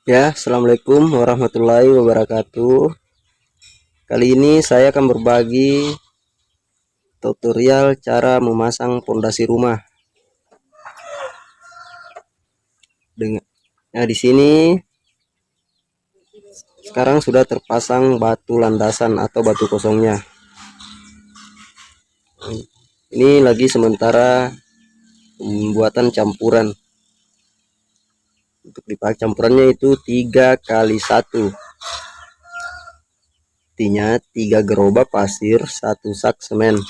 Ya, assalamualaikum warahmatullahi wabarakatuh. Kali ini saya akan berbagi tutorial cara memasang pondasi rumah. Nah, di sini sekarang sudah terpasang batu landasan atau batu kosongnya. Ini lagi sementara pembuatan campuran. Untuk dipakai campurannya itu 3x1. Artinya 3 gerobak pasir, 1 sak semen.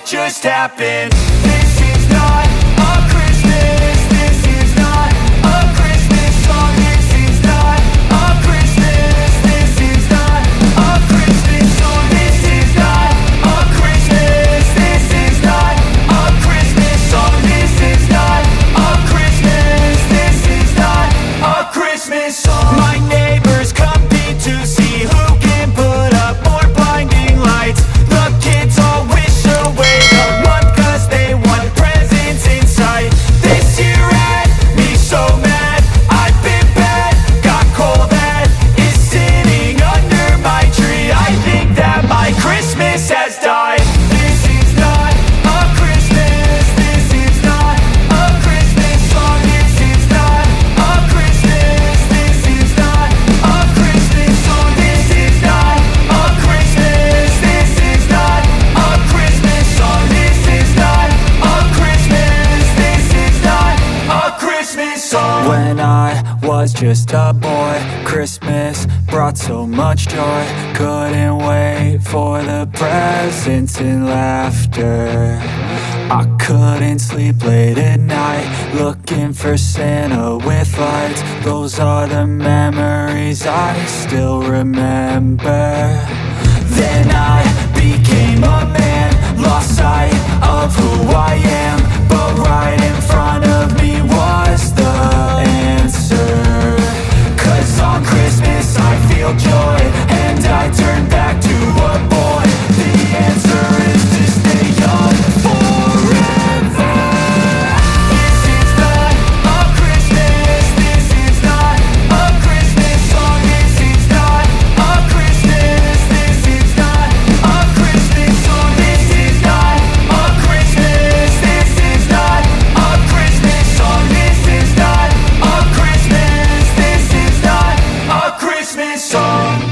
Just happened. This is not a Christmas. This is not a Christmas song. This is not a Christmas. This is not a Christmas song. This is not a Christmas. This is not a Christmas song. This is not a Christmas. This is not a Christmas song. My neighbors compete to see who can put up more blinding lights. The kids all wish away the month 'cause they want presents in sight. This year had me so mad, I've been bad, got coal that is sitting under my tree. I think that my Christmas has died. This is not a Christmas. This is not a Christmas song. This is not a Christmas. This is not a Christmas song. This is not a Christmas. This is not a Christmas song. This is not a Christmas. This is not a Christmas song. When I was just a boy, Christmas brought so much joy. Couldn't wait for the presents and laughter. I couldn't sleep late at night, looking for Santa with lights. Those are the memories I still remember. Then I became a man, lost sight of who I am, but right in front of me was the answer. 'Cause on Christmas I feel joy, and I turn back Christmas song.